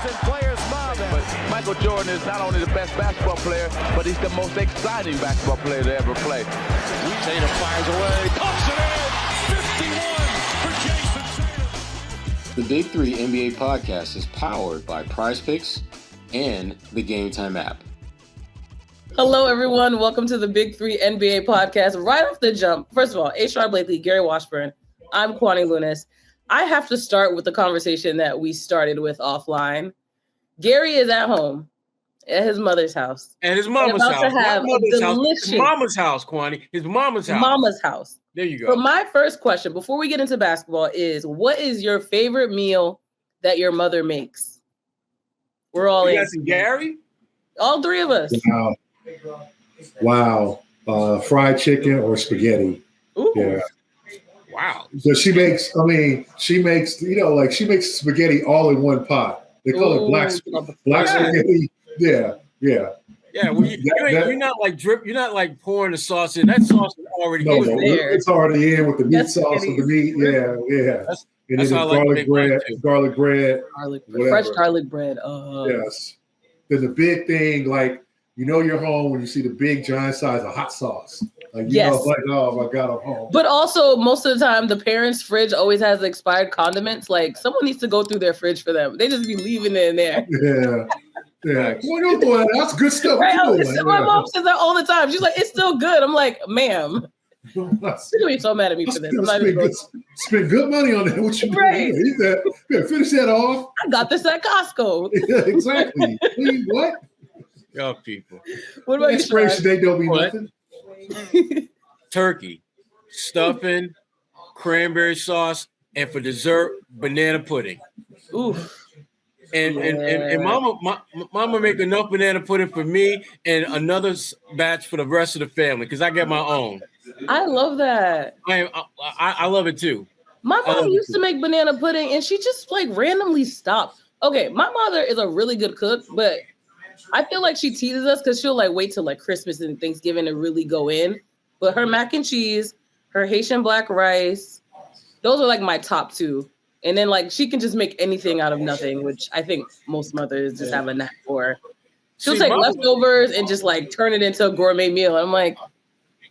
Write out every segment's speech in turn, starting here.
and players smiling. But Michael Jordan is not only the best basketball player, but he's the most exciting basketball player to ever play. Tatum fires away, pumps it in, 51 for Jason Tatum. The Big Three NBA podcast is powered by Prize Picks and the Game Time app. Hello, everyone. Welcome to the Big Three NBA podcast. Right off the jump, first of all, Sherrod Blakely, Gary Washburn. I'm Kwani Lunis. I have to start with the conversation that we started with offline. Gary is at home at his mother's house. And his mama's house. To have His mama's house, Kwani. His mama's house. Mama's house. There you go. So my first question, before we get into basketball, is what is your favorite meal that your mother makes? We're all in. Gary? All three of us. Wow. Fried chicken or spaghetti. Ooh. Yeah. Wow. So she makes spaghetti all in one pot. They call it black spaghetti. Yeah. Yeah, well, you're not like drip. You're not like pouring the sauce in. That sauce is already there. It's already in with the meat sauce and the meat. Yeah. And then garlic bread, fresh garlic bread. Yes. Then the big thing, like you're home when you see the big giant size of hot sauce. Like oh my God, I'm home. But also, most of the time, the parents' fridge always has expired condiments. Like someone needs to go through their fridge for them. They just be leaving it in there. Yeah. Well, don't do that. That's good stuff. Right? My mom says that all the time. She's like, "It's still good." I'm like, "Ma'am." She's gonna be so mad at me for this. Spend good money on that. What you right? Finish that off. I got this at Costco. Yeah, exactly. What? Y'all people. What about expiration date? Don't be nothing. Turkey, stuffing, cranberry sauce, and for dessert, banana pudding. Oof. And mama make enough banana pudding for me and another batch for the rest of the family because I get my own. I love that. I love it too. My mom used to make banana pudding and she just like randomly stopped. Okay, my mother is a really good cook, but I feel like she teases us because she'll like wait till like Christmas and Thanksgiving to really go in. But her mac and cheese, her Haitian black rice, those are like my top two. And then like she can just make anything out of nothing, which I think most mothers just have a knack for. She'll take leftovers and just like turn it into a gourmet meal. I'm like,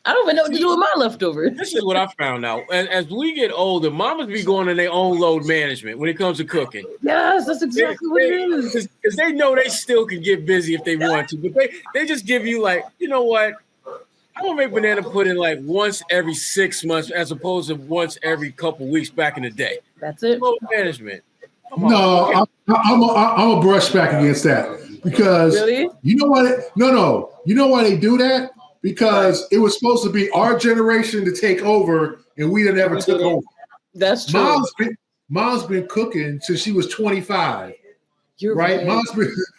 I don't even know what to do with my leftovers. This is what I found out. As we get older, mamas be going in their own load management when it comes to cooking. Yes, that's exactly what it is. Because they know they still can get busy if they want to, but they just give you like, you know what? I'm gonna make banana pudding like once every 6 months as opposed to once every couple weeks back in the day. That's it. Load management. No, I'm a brush back against that because really? You know what? No. You know why they do that? Because it was supposed to be our generation to take over, and we never took over. That's true. Mom's been cooking since she was 25. You're right.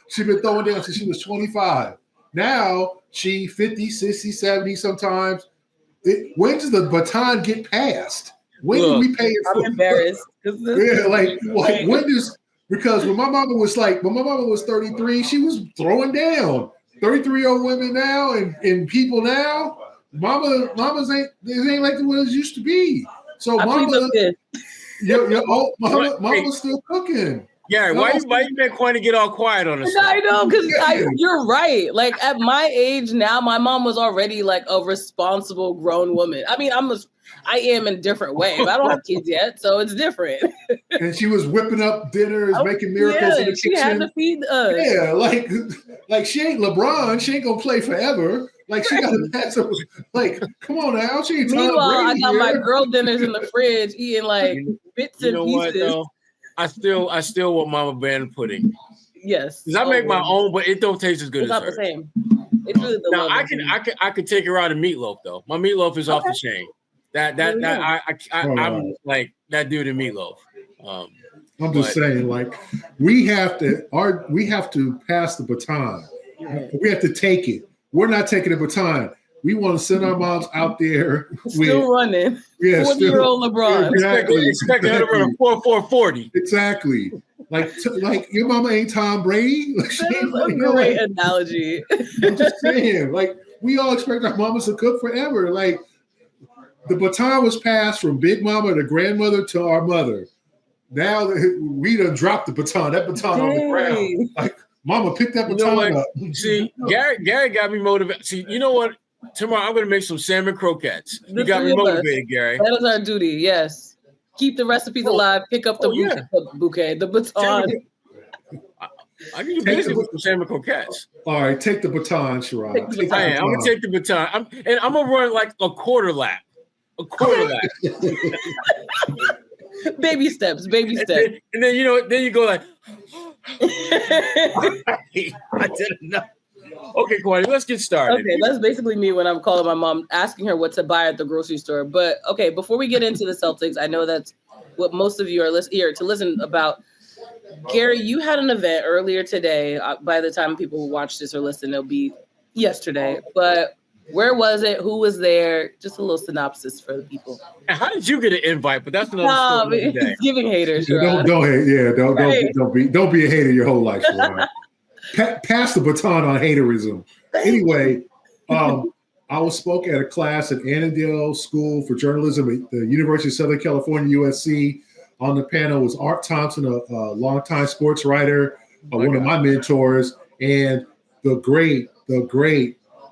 She's been throwing down since she was 25. Now she 50, 60, 70 sometimes. When does the baton get passed? When do we pay it for? I'm embarrassed. Because when my mama was 33, she was throwing down. 33-year-old women now and people now, mamas ain't like the ones used to be. So mama's still cooking. Yeah, why you been Kwani to get all quiet on us? I know, because you're right. Like at my age now, my mom was already like a responsible grown woman. I mean, I am in a different way. But I don't have kids yet, so it's different. And she was whipping up dinners, making miracles in the kitchen. She had to feed us. Yeah, like she ain't LeBron. She ain't gonna play forever. Like she got to pass up. Like, come on now. She ain't Meanwhile, I got my girl dinners in the fridge, eating like bits and pieces. What, I still want mama banana pudding. Yes, because I make my own, but it don't taste as good it's as not hers. the same. It's really the now I can take her out of meatloaf though. My meatloaf is off the chain. I'm like that dude in meatloaf. I'm just saying, like we have to pass the baton. We have to take it. We're not taking the baton. We want to send our moms out there still running. Yeah, 40-year-old LeBron. Expecting her to run a 4.40. Exactly. Like your mama ain't Tom Brady. Like, that's a great analogy. I'm just saying, like we all expect our mamas to cook forever. Like the baton was passed from Big Mama to grandmother to our mother. now we done dropped the baton. That baton on the ground. Like, Mama, pick that baton up. See, Gary got me motivated. See, you know what? Tomorrow I'm going to make some salmon croquettes. You got me motivated, Gary. That is our duty, yes. Keep the recipes alive. Pick up the bouquet, the baton. I can get busy with some salmon croquettes. All right, take the baton, Sherrod. I'm going to take the baton. I'm going to run like a quarter lap. Baby steps. And then then you go like, I didn't know. Okay, Kwani, let's get started. Okay, that's basically me when I'm calling my mom, asking her what to buy at the grocery store. But okay, before we get into the Celtics, I know that's what most of you are here to listen about. Gary, you had an event earlier today. By the time people watch this or listen, it'll be yesterday. But where was it? Who was there? Just a little synopsis for the people. How did you get an invite? But that's another story. He's giving haters. Don't hate. Yeah, don't be a hater your whole life. Pass the baton on haterism. Anyway, I spoke at a class at Annandale School for Journalism at the University of Southern California, USC. On the panel was Art Thompson, a longtime sports writer, one of my mentors, and the great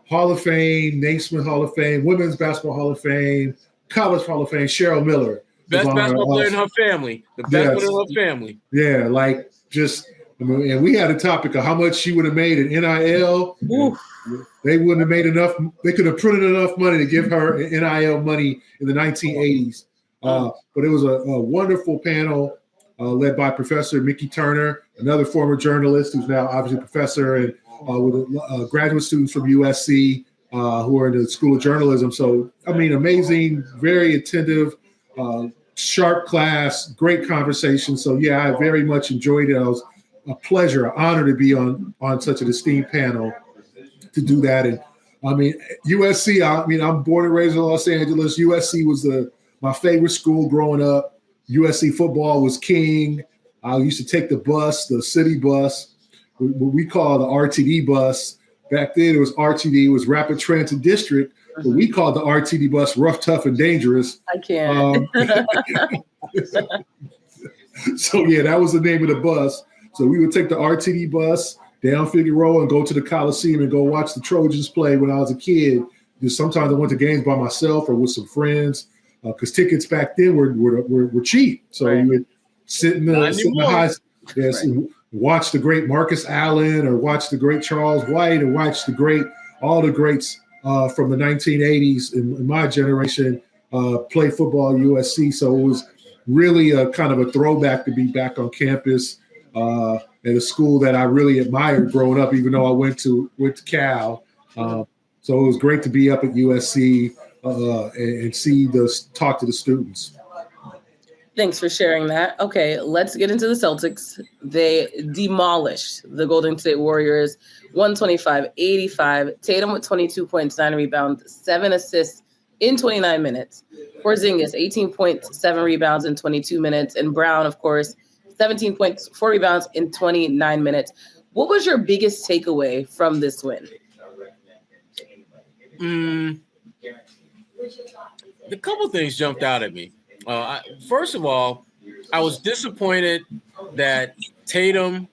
Hall of Fame, Naismith Hall of Fame, Women's Basketball Hall of Fame, College Hall of Fame, Cheryl Miller. Best basketball player in her family. The best one in her family. Yeah, and we had a topic of how much she would have made in NIL. They wouldn't have made enough. They could have printed enough money to give her NIL money in the 1980s. But it was a wonderful panel led by Professor Mickey Turner, another former journalist who's now obviously a professor, and with graduate students from USC who are in the School of Journalism. So, I mean, amazing, very attentive, sharp class, great conversation. So, yeah, I very much enjoyed it. It was a pleasure, an honor to be on such an esteemed panel to do that. And, I mean, USC, I'm born and raised in Los Angeles. USC was my favorite school growing up. USC football was king. I used to take the bus, the city bus, what we call the RTD bus. Back then it was RTD, it was Rapid Transit District, but we called the RTD bus Rough, Tough, and Dangerous. I can't. So, yeah, that was the name of the bus. So we would take the RTD bus down Figueroa and go to the Coliseum and go watch the Trojans play when I was a kid. Just sometimes I went to games by myself or with some friends. Because tickets back then were cheap, so you would sit in the high, watch the great Marcus Allen, or watch the great Charles White, or watch all the greats from the 1980s in my generation play football at USC. So it was really a kind of a throwback to be back on campus at a school that I really admired growing up, even though I went to Cal. So it was great to be up at USC. And talk to the students. Thanks for sharing that. Okay, let's get into the Celtics. They demolished the Golden State Warriors 125-85. Tatum with 22 points, 9 rebounds, 7 assists in 29 minutes. Porzingis, 18 points, 7 rebounds in 22 minutes. And Brown, of course, 17 points, 4 rebounds in 29 minutes. What was your biggest takeaway from this win? A couple things jumped out at me. First of all, I was disappointed that Tatum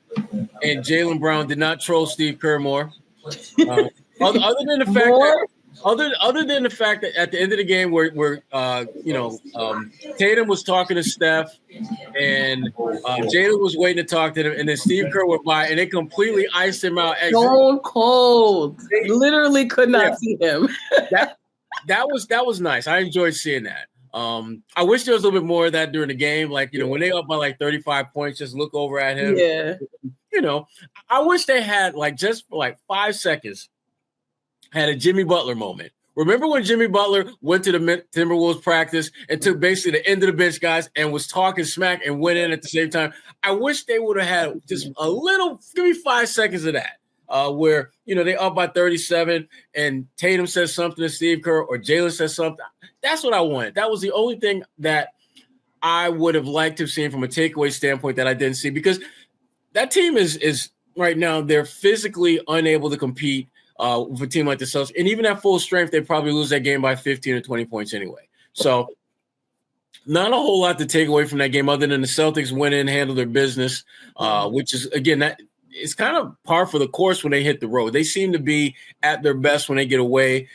and Jaylen Brown did not troll Steve Kerr more. Other than the fact that at the end of the game, where Tatum was talking to Steph and Jaylen was waiting to talk to him, and then Steve Kerr went by and they completely iced him out. Stone cold. Literally could not see him. That was nice. I enjoyed seeing that. I wish there was a little bit more of that during the game. Like, when they up by like 35 points, just look over at him. Yeah. I wish they had just for 5 seconds had a Jimmy Butler moment. Remember when Jimmy Butler went to the Timberwolves practice and took basically the end of the bench guys and was talking smack and went in at the same time? I wish they would have had just a little, give me 5 seconds of that. Where, they up by 37 and Tatum says something to Steve Kerr or Jaylen says something. That's what I wanted. That was the only thing that I would have liked to have seen from a takeaway standpoint that I didn't see, because that team is right now, they're physically unable to compete with a team like the Celtics. And even at full strength, they probably lose that game by 15 or 20 points anyway. So Not a whole lot to take away from that game other than the Celtics went in, handled their business, which is, again, that it's kind of par for the course when they hit the road. They seem to be at their best when they get away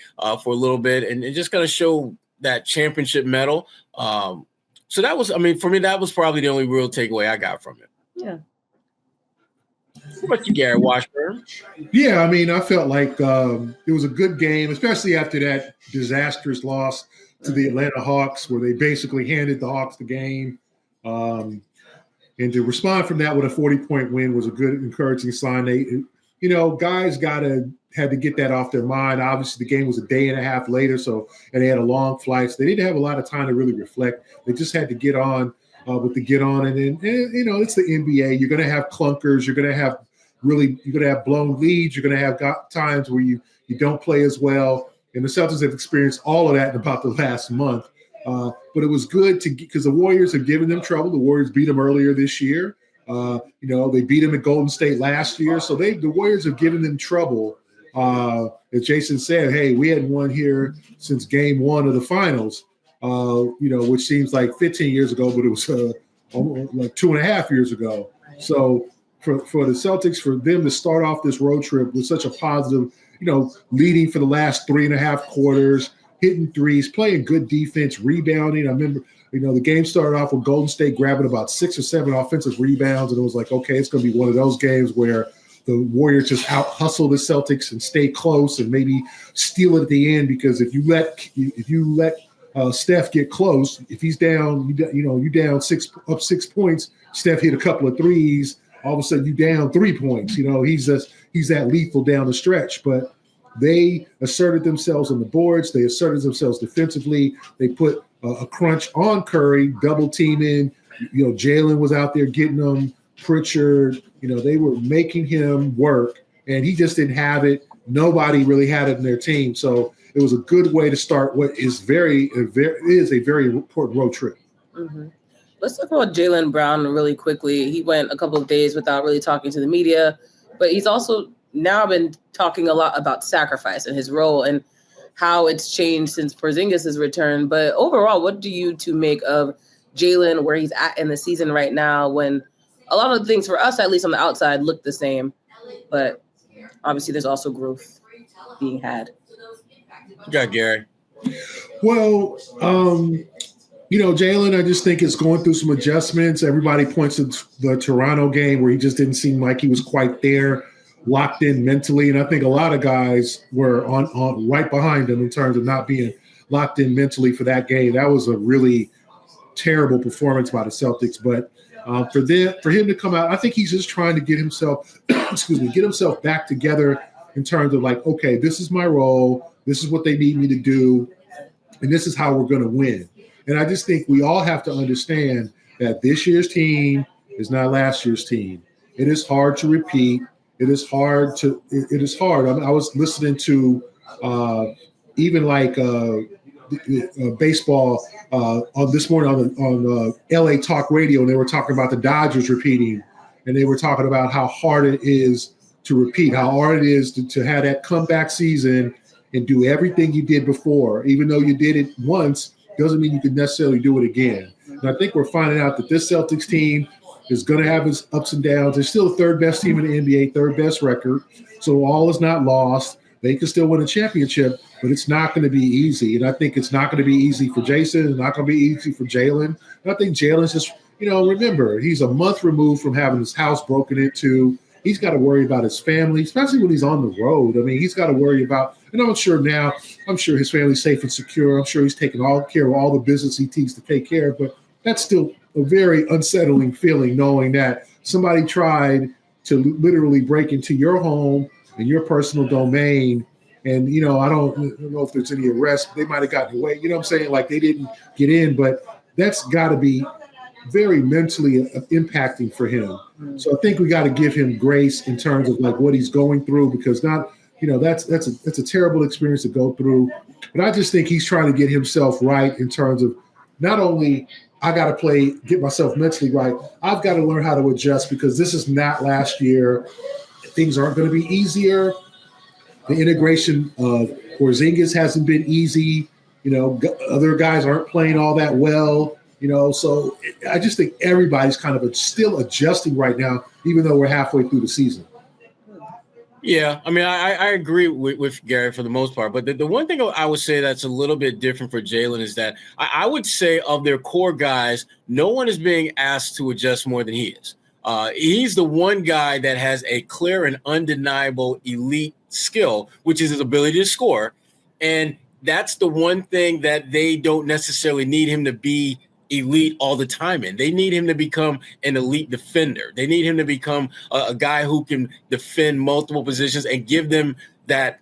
for a little bit and just kind of show that championship medal. So that was, I mean, for me, that was probably the only real takeaway I got from it. Yeah. What about you, Gary Washburn? Yeah, I mean, I felt like it was a good game, especially after that disastrous loss to the Atlanta Hawks, where they basically handed the Hawks the game. And to respond from that with a 40-point win was a good, encouraging sign. They, guys had to get that off their mind. Obviously, the game was a day and a half later, and they had a long flight, so they didn't have a lot of time to really reflect. They just had to get on with the get on, and it's the NBA. You're going to have clunkers. You're going to have blown leads. You're going to have times where you don't play as well. And the Celtics have experienced all of that in about the last month. But it was good because the Warriors have given them trouble. The Warriors beat them earlier this year. They beat them at Golden State last year. So the Warriors have given them trouble. As Jason said, hey, we hadn't won here since game one of the finals, which seems like 15 years ago, but it was like 2.5 years ago. So for the Celtics, for them to start off this road trip with such a positive, leading for the last 3.5 quarters, hitting threes, playing good defense, rebounding. I remember, the game started off with Golden State grabbing about 6 or 7 offensive rebounds, and it was like, okay, it's going to be one of those games where the Warriors just out-hustle the Celtics and stay close and maybe steal it at the end, because if you let Steph get close, if he's down, you down 6 points, Steph hit a couple of threes, all of a sudden you down 3 points. He's that lethal down the stretch, but they asserted themselves on the boards. They asserted themselves defensively. They put a crunch on Curry, double teaming. Jaylen was out there getting them. Pritchard, they were making him work, and he just didn't have it. Nobody really had it in their team. So it was a good way to start what is a very important road trip. Mm-hmm. Let's talk about Jaylen Brown really quickly. He went a couple of days without really talking to the media, but he's also now been talking a lot about sacrifice and his role and how it's changed since Porzingis' return. But overall, what do you two make of Jaylen, where he's at in the season right now, when a lot of the things for us, at least on the outside, look the same, but obviously there's also growth being had? You got Gary. Well, Jaylen, I just think is going through some adjustments. Everybody points to the Toronto game where he just didn't seem like he was quite there, locked in mentally. And I think a lot of guys were on right behind him in terms of not being locked in mentally for that game. That was a really terrible performance by the Celtics. But for him to come out, I think he's just trying to get himself, get himself back together in terms of like, okay, this is my role. This is what they need me to do. And this is how we're going to win. And I just think we all have to understand that this year's team is not last year's team. It is hard to repeat. It is hard. I was listening to even like baseball on this morning on LA Talk Radio, and they were talking about the Dodgers repeating, and they were talking about how hard it is to repeat, how hard it is to have that comeback season and do everything you did before. Even though you did it once, doesn't mean you can necessarily do it again. And I think we're finding out that this Celtics team is going to have its ups and downs. They're still the third best team in the NBA, third best record. So all is not lost. They can still win a championship, but it's not going to be easy. And I think it's not going to be easy for Jason. It's not going to be easy for Jaylen. And I think Jaylen's just, remember, he's a month removed from having his house broken into. He's got to worry about his family, especially when he's on the road. I mean, he's got to worry about, and I'm sure his family's safe and secure. I'm sure he's taking all care of all the business he needs to take care of, but that's still a very unsettling feeling, knowing that somebody tried to literally break into your home and your personal domain. And, I don't know if there's any arrests. They might have gotten away. You know what I'm saying? Like they didn't get in, but that's got to be very mentally impacting for him. So I think we got to give him grace in terms of like what he's going through, because that's a terrible experience to go through. But I just think he's trying to get himself right in terms of not only I got to get myself mentally right, I've got to learn how to adjust, because this is not last year. Things aren't going to be easier. The integration of Porzingis hasn't been easy. Other guys aren't playing all that well. So I just think everybody's kind of still adjusting right now, even though we're halfway through the season. Yeah, I mean, I agree with Gary for the most part. But the one thing I would say that's a little bit different for Jaylen is that I would say of their core guys, no one is being asked to adjust more than he is. He's the one guy that has a clear and undeniable elite skill, which is his ability to score. And that's the one thing that they don't necessarily need him to be elite all the time in. They need him to become an elite defender. They need him to become a guy who can defend multiple positions and give them that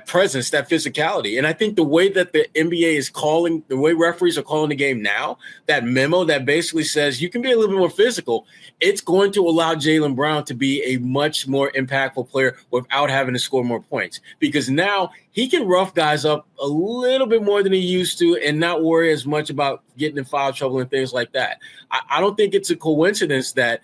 presence, that physicality. And I think the way that the NBA is calling, the way referees are calling the game now, that memo that basically says you can be a little bit more physical, it's going to allow Jaylen Brown to be a much more impactful player without having to score more points, because now he can rough guys up a little bit more than he used to and not worry as much about getting in foul trouble and things like that. I don't think it's a coincidence that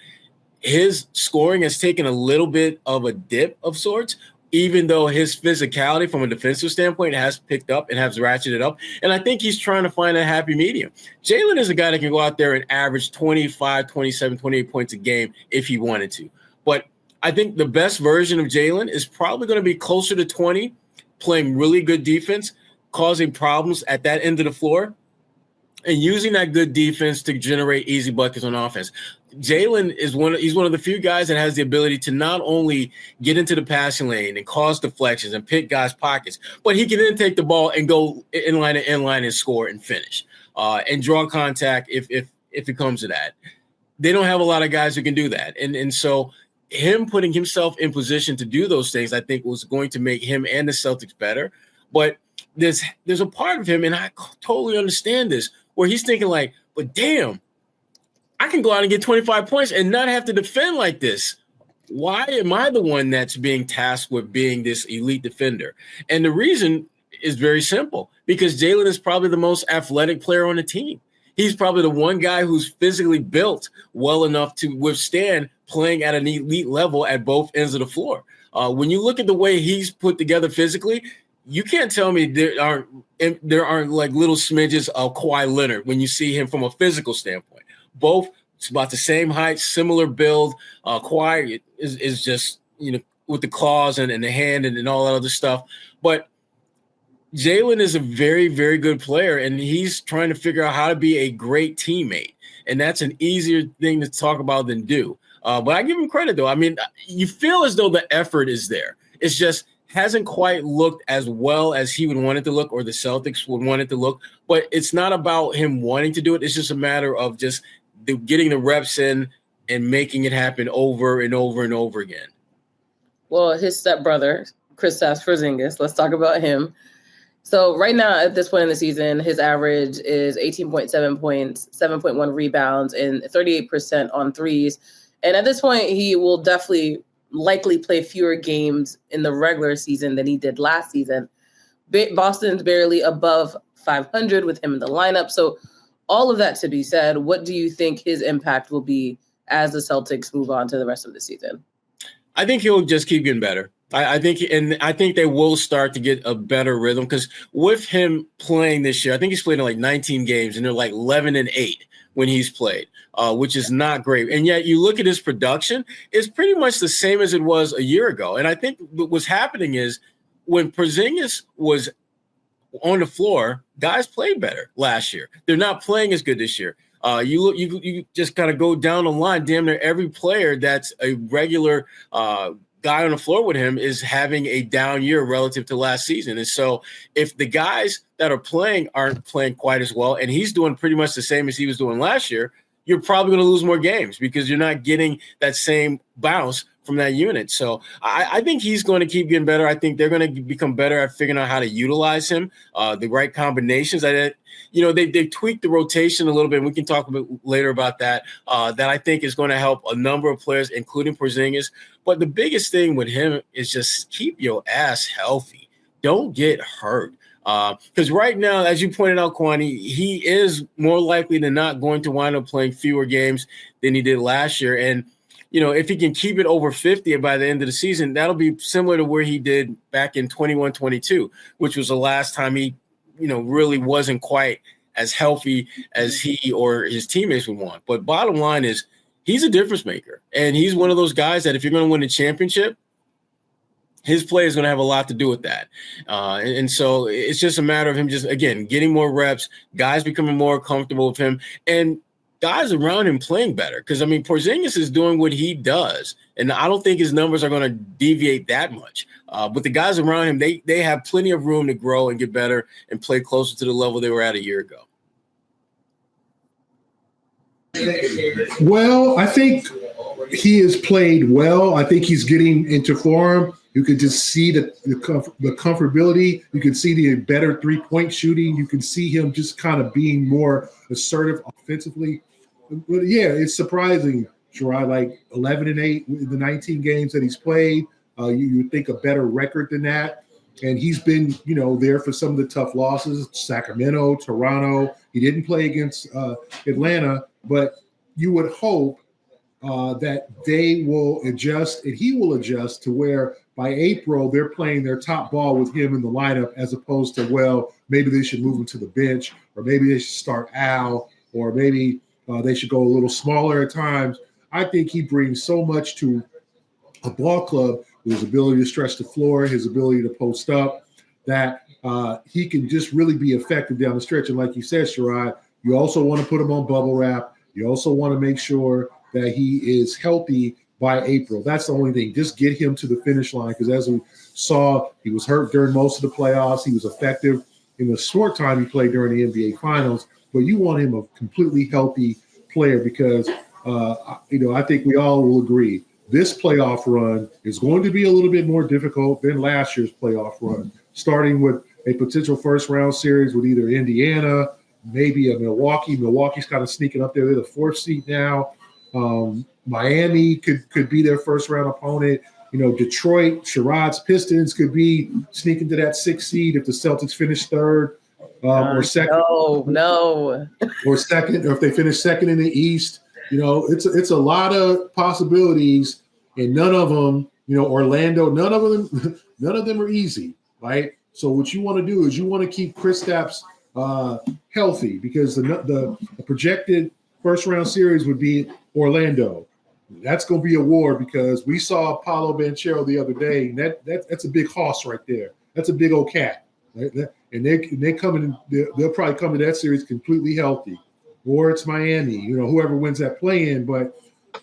his scoring has taken a little bit of a dip of sorts, even though his physicality from a defensive standpoint has picked up and has ratcheted up. And I think he's trying to find a happy medium. Jaylen is a guy that can go out there and average 25, 27, 28 points a game if he wanted to. But I think the best version of Jaylen is probably going to be closer to 20, playing really good defense, causing problems at that end of the floor, and using that good defense to generate easy buckets on offense. Jaylen is he's one of the few guys that has the ability to not only get into the passing lane and cause deflections and pick guys' pockets, but he can then take the ball and go inline to inline and score and finish and draw contact if it comes to that. They don't have a lot of guys who can do that. And so him putting himself in position to do those things, I think, was going to make him and the Celtics better. But there's a part of him, and I totally understand this, where he's thinking like, but damn, I can go out and get 25 points and not have to defend like this. Why am I the one that's being tasked with being this elite defender? And the reason is very simple, because Jaylen is probably the most athletic player on the team. He's probably the one guy who's physically built well enough to withstand playing at an elite level at both ends of the floor. When you look at the way he's put together physically, you can't tell me there aren't like little smidges of Kawhi Leonard when you see him from a physical standpoint. Both about the same height, similar build. Kawhi is just, with the claws and the hand and all that other stuff. But Jaylen is a very, very good player, and he's trying to figure out how to be a great teammate. And that's an easier thing to talk about than do. But I give him credit, though. I mean, you feel as though the effort is there. It's just hasn't quite looked as well as he would want it to look, or the Celtics would want it to look. But it's not about him wanting to do it. It's just a matter of just getting the reps in and making it happen over and over and over again. Well, his stepbrother, Kristaps Porzingis, let's talk about him. So right now, at this point in the season, his average is 18.7 points, 7.1 rebounds, and 38% on threes. And at this point, he will definitely likely play fewer games in the regular season than he did last season. Boston's barely above 500 with him in the lineup. So all of that to be said, what do you think his impact will be as the Celtics move on to the rest of the season? I think he'll just keep getting better. I think they will start to get a better rhythm, because with him playing this year, I think he's played in like 19 games, and they're like 11-8 when he's played, which is not great. And yet you look at his production, it's pretty much the same as it was a year ago. And I think what's happening is when Porzingis was on the floor, guys played better last year. They're not playing as good this year. You just kind of go down the line. Damn near every player that's a regular guy on the floor with him is having a down year relative to last season. And so if the guys that are playing aren't playing quite as well, and he's doing pretty much the same as he was doing last year, you're probably going to lose more games because you're not getting that same bounce from that unit. So I think he's going to keep getting better. I think they're going to become better at figuring out how to utilize him, the right combinations. They've tweaked the rotation a little bit, and we can talk a bit later about that, that I think is going to help a number of players, including Porzingis. But the biggest thing with him is just keep your ass healthy. Don't get hurt. Because right now, as you pointed out, Kwani, he is more likely than not going to wind up playing fewer games than he did last year. And if he can keep it over 50 by the end of the season, that'll be similar to where he did back in 21-22, which was the last time he, really wasn't quite as healthy as he or his teammates would want. But bottom line is he's a difference maker. And he's one of those guys that if you're going to win a championship, his play is going to have a lot to do with that. And so it's just a matter of him just, again, getting more reps, guys becoming more comfortable with him, and guys around him playing better. Because, I mean, Porzingis is doing what he does, and I don't think his numbers are going to deviate that much. But the guys around him, they have plenty of room to grow and get better and play closer to the level they were at a year ago. Well, I think he has played well. I think he's getting into form. You could just see the comfortability. You can see the better three-point shooting. You can see him just kind of being more assertive offensively. But yeah, it's surprising, Sherrod, like 11-8 in the 19 games that he's played. You would think a better record than that. And he's been, there for some of the tough losses, Sacramento, Toronto. He didn't play against Atlanta, but you would hope that they will adjust and he will adjust to where by April they're playing their top ball with him in the lineup, as opposed to, well, maybe they should move him to the bench, or maybe they should start Al, or maybe they should go a little smaller at times. I think he brings so much to a ball club with his ability to stretch the floor, his ability to post up, that he can just really be effective down the stretch. And like you said, Sherrod, you also want to put him on bubble wrap. You also want to make sure that he is healthy by April. That's the only thing. Just get him to the finish line, because as we saw, he was hurt during most of the playoffs. He was effective in the short time he played during the NBA Finals. But you want him a completely healthy player, because, I think we all will agree this playoff run is going to be a little bit more difficult than last year's playoff run, starting with a potential first-round series with either Indiana, maybe a Milwaukee. Milwaukee's kind of sneaking up there. They're the fourth seed now. Miami could be their first-round opponent. Detroit, Sherrod's Pistons could be sneaking to that sixth seed if the Celtics finish third or second. No. Or second, or if they finish second in the East. It's a lot of possibilities, and none of them, Orlando, none of them are easy, right? So what you want to do is you want to keep Kristaps healthy, because the projected first-round series would be Orlando. That's going to be a war, because we saw Paolo Banchero the other day, and that's a big hoss right there. That's a big old cat, right? And they're coming. They'll probably come to that series completely healthy, or it's Miami. Whoever wins that play-in, but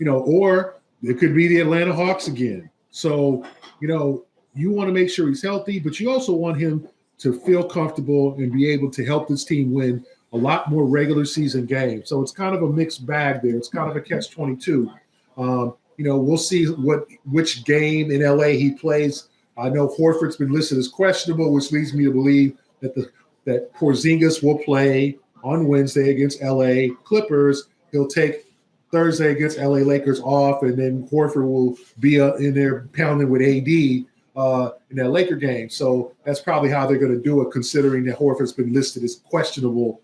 or it could be the Atlanta Hawks again. So you want to make sure he's healthy, but you also want him to feel comfortable and be able to help this team win a lot more regular season games. So it's kind of a mixed bag there. It's kind of a catch-22. We'll see which game in LA he plays. I know Horford's been listed as questionable, which leads me to believe that Porzingis will play on Wednesday against LA Clippers. He'll take Thursday against LA Lakers off, and then Horford will be in there pounding with AD in that Laker game. So that's probably how they're going to do it, considering that Horford's been listed as questionable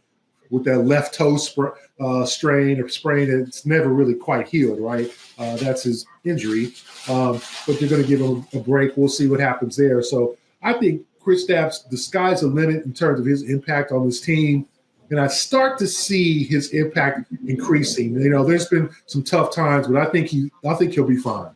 with that left toe strain or sprain that's never really quite healed, right? That's his injury. But they're going to give him a break. We'll see what happens there. So I think Kristaps, the sky's the limit in terms of his impact on this team. And I start to see his impact increasing. There's been some tough times, but I think he'll be fine.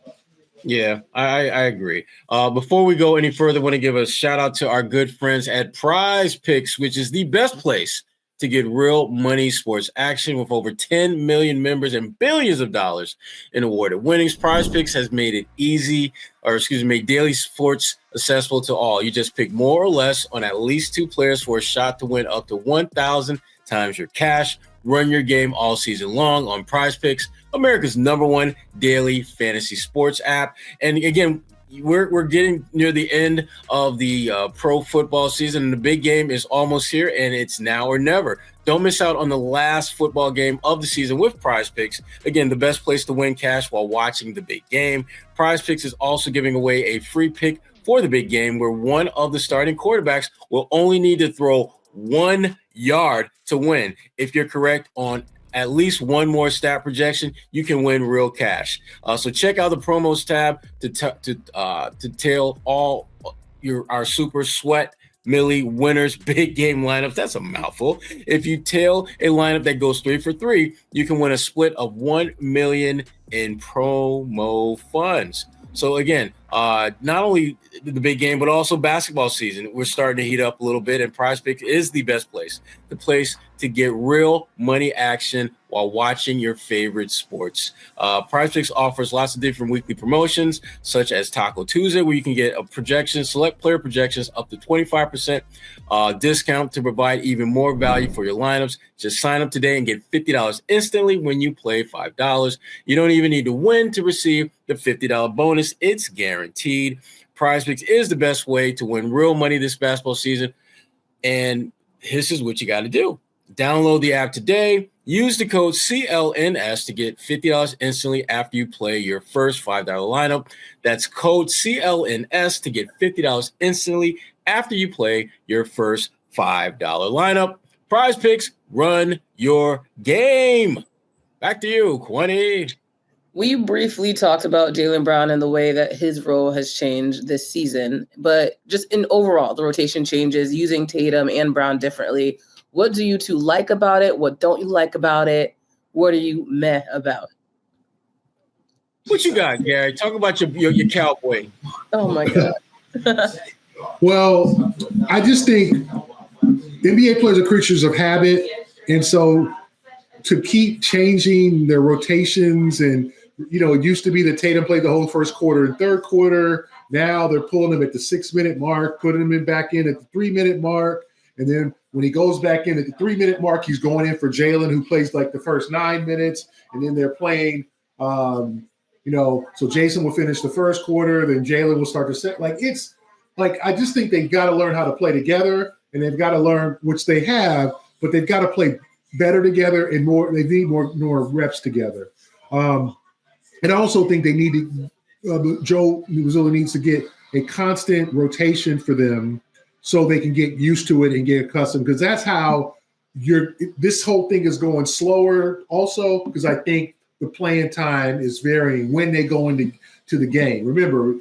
Yeah, I agree. Before we go any further, I want to give a shout out to our good friends at Prize Picks, which is the best place to get real money sports action with over 10 million members and billions of dollars in awarded winnings. Prize Picks has made daily sports accessible to all. You just pick more or less on at least two players for a shot to win up to 1,000 times your cash. Run your game all season long on Prize Picks, America's #1 daily fantasy sports app. And again, we're getting near the end of the pro football season, and the big game is almost here, and it's now or never. Don't miss out on the last football game of the season with Prize Picks. Again, the best place to win cash while watching the big game. Prize Picks is also giving away a free pick for the big game, where one of the starting quarterbacks will only need to throw 1 yard to win. If you're correct on at least one more stat projection, you can win real cash. So check out the promos tab to tell all our super sweat Millie winners big game lineups. That's a mouthful. If you tail a lineup that goes 3 for 3, you can win a split of $1 million in promo funds. So again, not only the big game, but also basketball season. We're starting to heat up a little bit, and PrizePicks is the best place, the place to get real money action while watching your favorite sports. PrizePicks offers lots of different weekly promotions, such as Taco Tuesday, where you can get a projection, select player projections up to 25% discount to provide even more value for your lineups. Just sign up today and get $50 instantly when you play $5. You don't even need to win to receive the $50 bonus. It's guaranteed. PrizePicks is the best way to win real money this basketball season. And this is what you got to do. Download the app today. Use the code CLNS to get $50 instantly after you play your first $5 lineup. That's code CLNS to get $50 instantly after you play your first $5 lineup. PrizePicks, run your game. Back to you, Kwani. We briefly talked about Jaylen Brown and the way that his role has changed this season, but just in overall, the rotation changes, using Tatum and Brown differently. What do you two like about it? What don't you like about it? What are you meh about? What you got, Gary? Talk about your cowboy. Oh, my God. Well, I just think NBA players are creatures of habit. And so to keep changing their rotations and, it used to be that Tatum played the whole first quarter and third quarter. Now they're pulling him at the 6-minute mark, putting him back in at the 3-minute mark. And then when he goes back in at the 3-minute mark, he's going in for Jaylen, who plays like the first 9 minutes. And then they're playing, so Jason will finish the first quarter, then Jaylen will start the set. I just think they've got to learn how to play together, and they've got to learn, which they have, but they've got to play better together and more. They need more reps together. And I also think they need to, Joe Mazzulla needs to get a constant rotation for them so they can get used to it and get accustomed, because that's how this whole thing is going slower also, because I think the playing time is varying when they go into the game. Remember,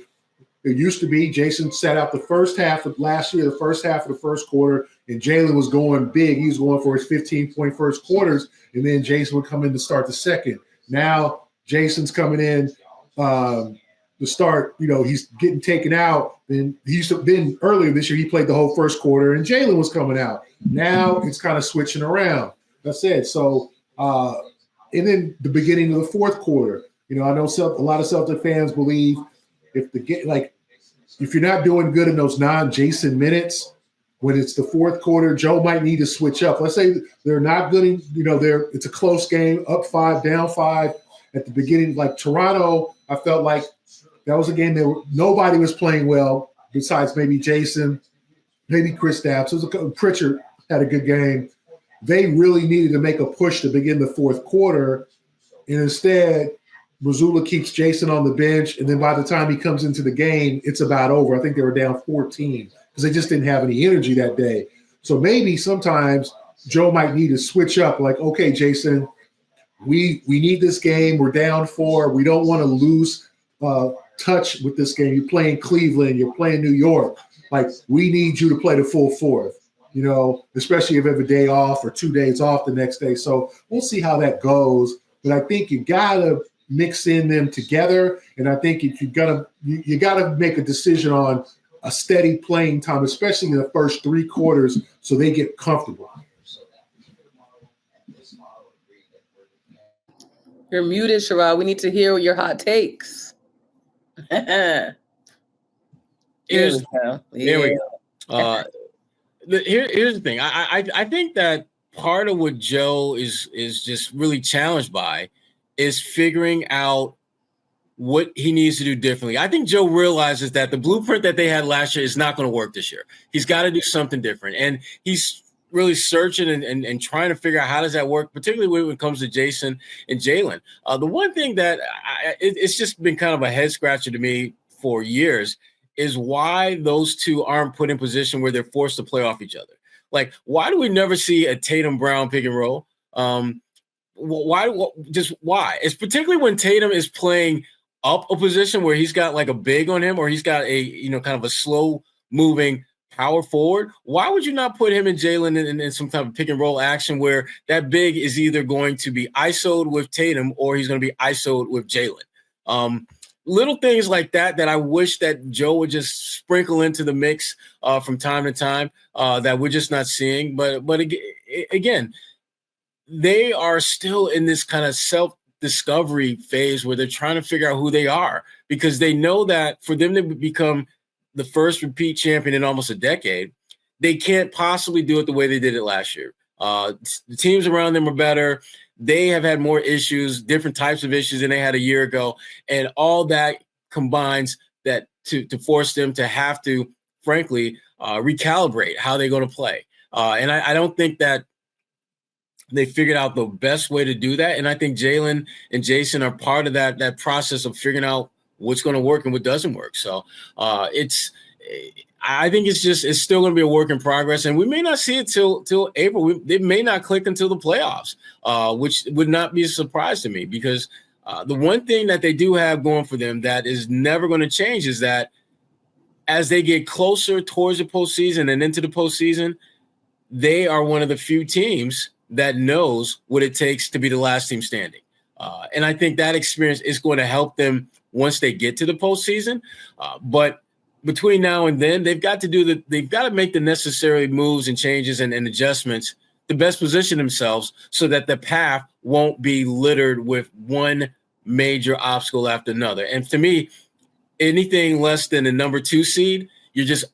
it used to be Jason sat out the first half of last year, the first half of the first quarter, and Jaylen was going big. He was going for his 15-point first quarters, and then Jason would come in to start the second. Now Jason's coming in to start, he's getting taken out. Then earlier this year, he played the whole first quarter and Jaylen was coming out. Now it's kind of switching around. That's it. So, and then the beginning of the fourth quarter, I know a lot of Celtic fans believe if you're not doing good in those non-Jason minutes, when it's the fourth quarter, Joe might need to switch up. Let's say they're not good, it's a close game, up 5, down 5. At the beginning, like Toronto, I felt like that was a game that nobody was playing well besides maybe Jason, maybe Chris Stapps. Pritchard had a good game. They really needed to make a push to begin the fourth quarter, and instead, Mazzulla keeps Jason on the bench, and then by the time he comes into the game, it's about over. I think they were down 14 because they just didn't have any energy that day. So maybe sometimes Joe might need to switch up, like, okay, Jason, we need this game. We're down 4. We don't want to lose touch with this game. You're playing Cleveland. You're playing New York. We need you to play the full fourth, especially if you have a day off or 2 days off the next day. So we'll see how that goes. But I think you got to mix in them together. And I think you got to make a decision on a steady playing time, especially in the first 3 quarters, so they get comfortable. You're muted, Sherrod. We need to hear your hot takes. Here we go. Here's the thing. I think that part of what Joe is just really challenged by is figuring out what he needs to do differently. I think Joe realizes that the blueprint that they had last year is not going to work this year. He's got to do something different. And he's really searching and trying to figure out how does that work, particularly when it comes to Jason and Jaylen. The one thing that it's just been kind of a head scratcher to me for years is why those two aren't put in position where they're forced to play off each other. Why do we never see a Tatum Brown pick and roll? Why? It's particularly when Tatum is playing up a position where he's got a big on him, or he's got a kind of a slow moving power forward, why would you not put him and Jaylen in some type of pick and roll action where that big is either going to be ISO'd with Tatum or he's going to be ISO'd with Jaylen? Little things like that I wish that Joe would just sprinkle into the mix from time to time that we're just not seeing. But again, they are still in this kind of self-discovery phase where they're trying to figure out who they are, because they know that for them to become the first repeat champion in almost a decade, they can't possibly do it the way they did it last year. The teams around them are better. They have had more issues, different types of issues than they had a year ago. And all that combines that to force them to have to, frankly, recalibrate how they're going to play. And I don't think that they figured out the best way to do that. And I think Jaylen and Jason are part of that process of figuring out what's going to work and what doesn't work. So I think it's still going to be a work in progress, and we may not see it till April. They may not click until the playoffs, which would not be a surprise to me, because the one thing that they do have going for them that is never going to change is that as they get closer towards the postseason and into the postseason, they are one of the few teams that knows what it takes to be the last team standing. And I think that experience is going to help them once they get to the postseason. But between now and then, they've got to make the necessary moves and changes and adjustments to best position themselves so that the path won't be littered with one major obstacle after another. And to me, anything less than a number 2 seed, you're just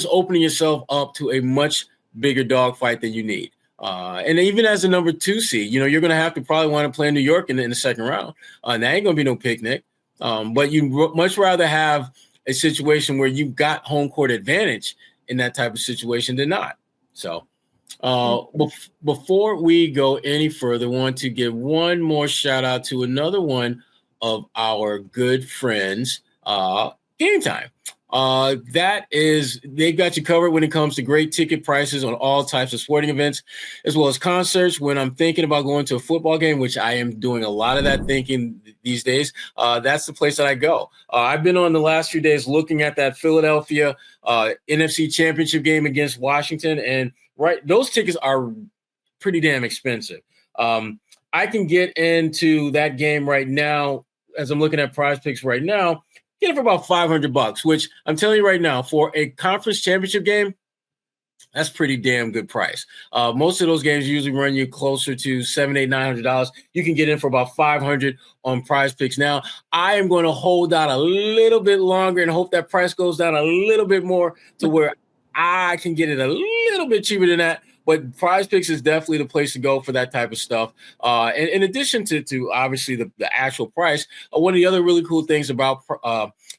opening yourself up to a much bigger dogfight than you need. And even as a number 2 seed, you're going to have to probably want to play in New York in the second round. And that ain't going to be no picnic. But you'd much rather have a situation where you've got home court advantage in that type of situation than not. So before we go any further, I want to give one more shout out to another one of our good friends, Game Time. They've got you covered when it comes to great ticket prices on all types of sporting events, as well as concerts. When I'm thinking about going to a football game, which I am doing a lot of that thinking these days, that's the place that I go. I've been on the last few days looking at that Philadelphia NFC Championship game against Washington, and those tickets are pretty damn expensive. I can get into that game right now as I'm looking at Prize Picks right now. Get it for about $500, which I'm telling you right now, for a conference championship game, that's pretty damn good price. Most of those games usually run you closer to $700, $800, $900. You can get in for about $500 on Prize Picks. Now, I am going to hold out a little bit longer and hope that price goes down a little bit more to where I can get it a little bit cheaper than that. But Prize Picks is definitely the place to go for that type of stuff. And in addition to obviously the actual price, one of the other really cool things about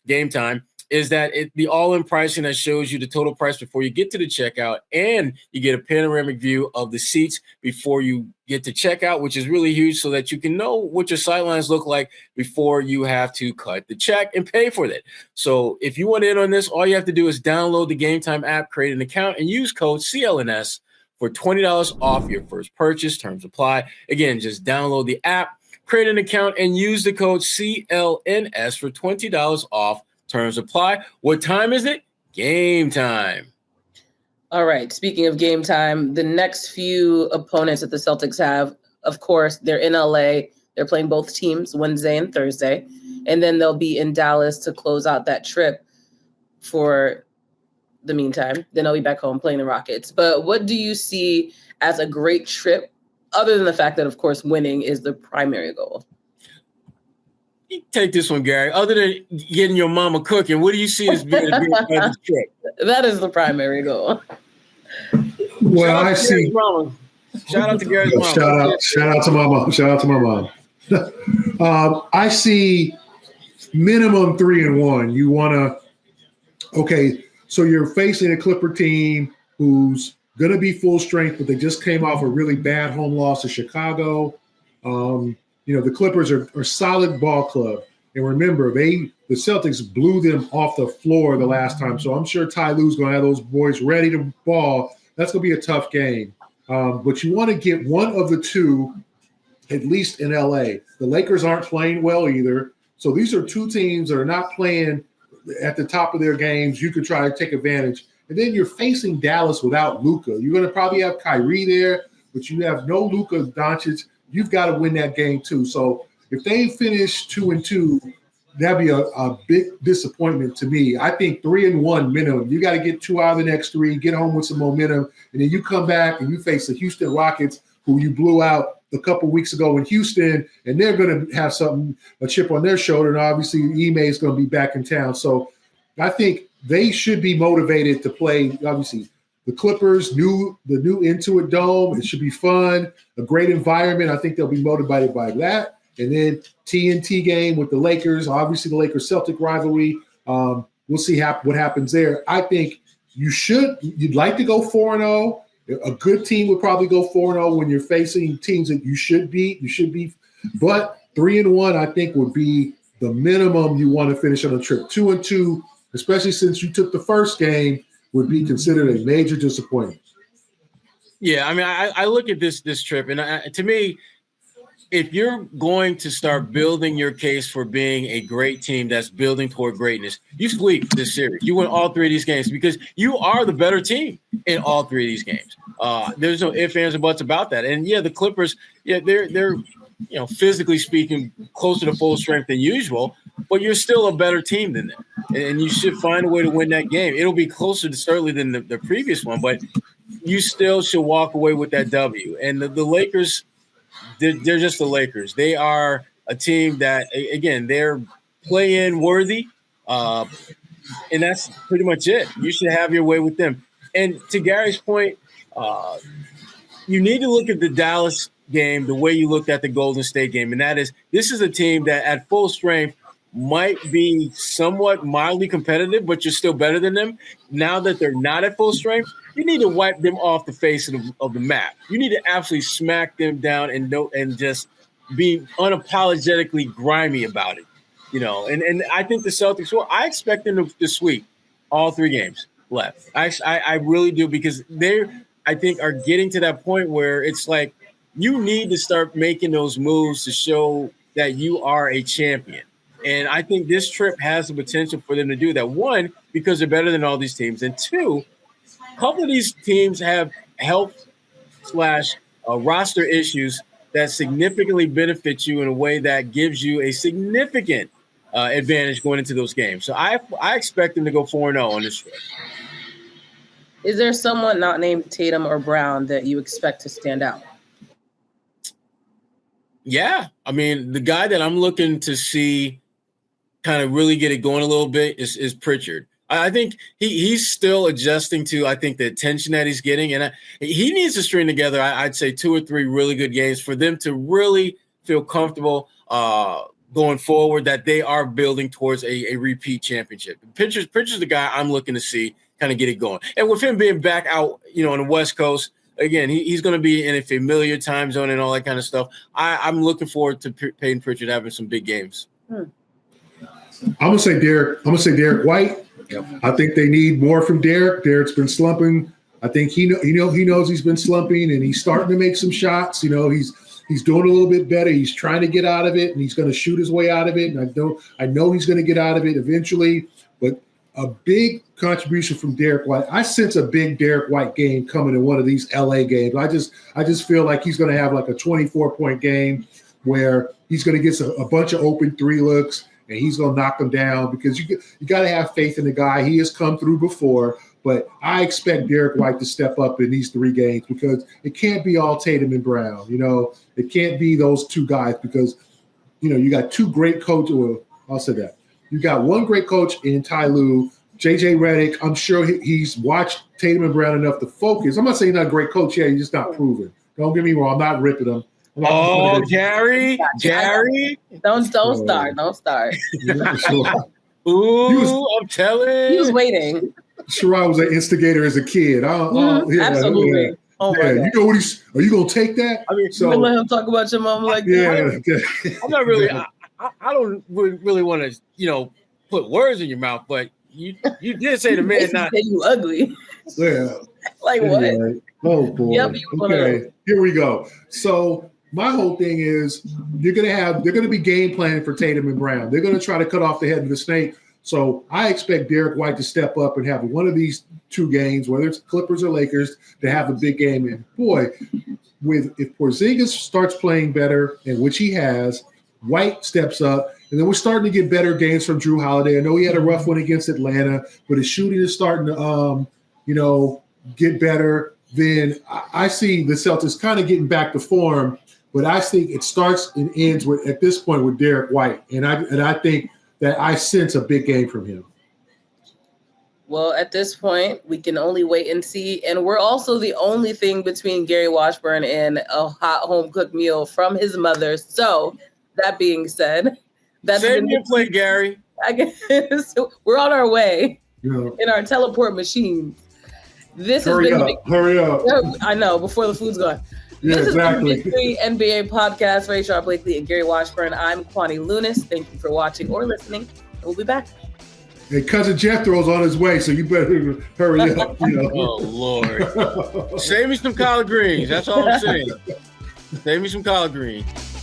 Game Time is that the all-in pricing that shows you the total price before you get to the checkout, and you get a panoramic view of the seats before you get to checkout, which is really huge so that you can know what your sidelines look like before you have to cut the check and pay for it. So if you want in on this, all you have to do is download the Game Time app, create an account, and use code CLNS for $20 off your first purchase. Terms apply. Again, just download the app, create an account, and use the code CLNS for $20 off. Terms apply. What time is it? Game time. All right. Speaking of game time, the next few opponents that the Celtics have, of course, they're in LA. They're playing both teams Wednesday and Thursday. And then they'll be in Dallas to close out that trip for the meantime. Then I'll be back home playing the Rockets. But what do you see as a great trip, other than the fact that, of course, winning is the primary goal? You take this one, Gary. Other than getting your mama cooking, what do you see as being a great trip? That is the primary goal. Well, I see. Shout out to Gary's mama. Shout out to my mom. Shout out to my mom. I see minimum 3-1. You want to, okay, so you're facing a Clipper team who's going to be full strength, but they just came off a really bad home loss to Chicago. The Clippers are solid ball club. And remember, the Celtics blew them off the floor the last time. So I'm sure Ty Lue's going to have those boys ready to ball. That's going to be a tough game. But you want to get one of the two, at least in LA. The Lakers aren't playing well either. So these are two teams that are not playing at the top of their games. You could try to take advantage. And then you're facing Dallas without Luka. You're going to probably have Kyrie there, but you have no Luka Doncic. You've got to win that game too. So if they finish 2-2, that'd be a big disappointment to me. I think 3-1 minimum. You got to get 2 out of the next 3, get home with some momentum, and then you come back and you face the Houston Rockets, who you blew out a couple weeks ago in Houston, and they're going to have a chip on their shoulder, and obviously Ime is going to be back in town. So I think they should be motivated to play, obviously, the Clippers, the new Intuit Dome. It should be fun, a great environment. I think they'll be motivated by that. And then TNT game with the Lakers, obviously the Lakers-Celtic rivalry. We'll see what happens there. I think you'd like to go 4-0. A good team would probably go 4-0 when you're facing teams that you should beat. But 3-1, I think, would be the minimum you want to finish on a trip. 2-2, especially since you took the first game, would be considered a major disappointment. Yeah, I mean, I look at this trip, and to me, if you're going to start building your case for being a great team that's building toward greatness, you sweep this series. You win all 3 of these games because you are the better team in all 3 of these games. There's no ifs, ands, or buts about that. And yeah, the Clippers, they're physically speaking, closer to full strength than usual, but you're still a better team than them. And you should find a way to win that game. It'll be closer to certainly than the previous one, but you still should walk away with that W. And the Lakers, they're just the Lakers. They are a team that, again, they're play-in worthy, and that's pretty much it. You should have your way with them. And to Gary's point, you need to look at the Dallas game the way you looked at the Golden State game, and that is this is a team that at full strength might be somewhat mildly competitive, but you're still better than them. Now that they're not at full strength, you need to wipe them off the face of the map. You need to absolutely smack them down and just be unapologetically grimy about it, And I think the Celtics, I expect them to sweep all 3 games left. I really do, because I think, are getting to that point where it's like you need to start making those moves to show that you are a champion. And I think this trip has the potential for them to do that. 1, because they're better than all these teams, and 2, a couple of these teams have health / roster issues that significantly benefit you in a way that gives you a significant advantage going into those games. So I expect them to go 4-0 on this trip. Is there someone not named Tatum or Brown that you expect to stand out? Yeah. I mean, the guy that I'm looking to see kind of really get it going a little bit is Pritchard. I think he's still adjusting to, I think, the attention that he's getting. And he needs to string together, I'd say, 2 or 3 really good games for them to really feel comfortable going forward that they are building towards a repeat championship. Pritchard's the guy I'm looking to see kind of get it going. And with him being back out, on the West Coast, again, he's going to be in a familiar time zone and all that kind of stuff. I'm looking forward to Peyton Pritchard having some big games. I'm gonna say Derek White. Yep. I think they need more from Derek. Derek's been slumping. I think he knows he's been slumping, and he's starting to make some shots. He's doing a little bit better. He's trying to get out of it, and he's going to shoot his way out of it. And I know he's going to get out of it eventually. But a big contribution from Derek White. I sense a big Derek White game coming in one of these LA games. I just feel like he's going to have like a 24-point game where he's going to get a bunch of open 3 looks. And he's going to knock them down, because you got to have faith in the guy. He has come through before, but I expect Derek White to step up in these 3 games, because it can't be all Tatum and Brown. It can't be those 2 guys, because, you got 2 great coaches. Well, I'll say that. You got 1 great coach in Ty Lue, JJ Redick. I'm sure he's watched Tatum and Brown enough to focus. I'm not saying he's not a great coach yet. He's just not proven. Don't get me wrong. I'm not ripping him. Oh, Gary. Don't start. Ooh, I'm telling. He was waiting. Sherrod was an instigator as a kid. Absolutely. Yeah. Oh my God. You know what are you gonna take that? I mean, so you let him talk about your mom like that. Yeah. I'm not really. I don't really want to, put words in your mouth, but you did say the man not. Say you ugly. Yeah. Like what? Anyway. Oh boy. Yep, okay. Here we go. So my whole thing is they're going to be game planning for Tatum and Brown. They're going to try to cut off the head of the snake. So I expect Derek White to step up and have one of these two games, whether it's Clippers or Lakers, to have a big game. And boy, if Porzingis starts playing better, and which he has, White steps up, and then we're starting to get better games from Drew Holiday. I know he had a rough one against Atlanta, but his shooting is starting to, get better. Then I see the Celtics kind of getting back to form, but I think it starts and ends at this point with Derek White, and I think that I sense a big game from him. Well, at this point, we can only wait and see. And we're also the only thing between Gary Washburn and a hot home-cooked meal from his mother. So, that being said, that's send me a plate, Gary. I guess we're on our way Yeah. in our teleport machines. This Hurry has up, been hurry up. I know, before the food's gone. Yeah, This exactly. is the Big 3 NBA podcast for Sherrod Blakely and Gary Washburn. I'm Kwani Lunis. Thank you for watching or listening. And we'll be back. And Cousin Jethro's on his way, so you better hurry up. Oh, Lord. Save me some collard greens. That's all I'm saying. Save me some collard greens.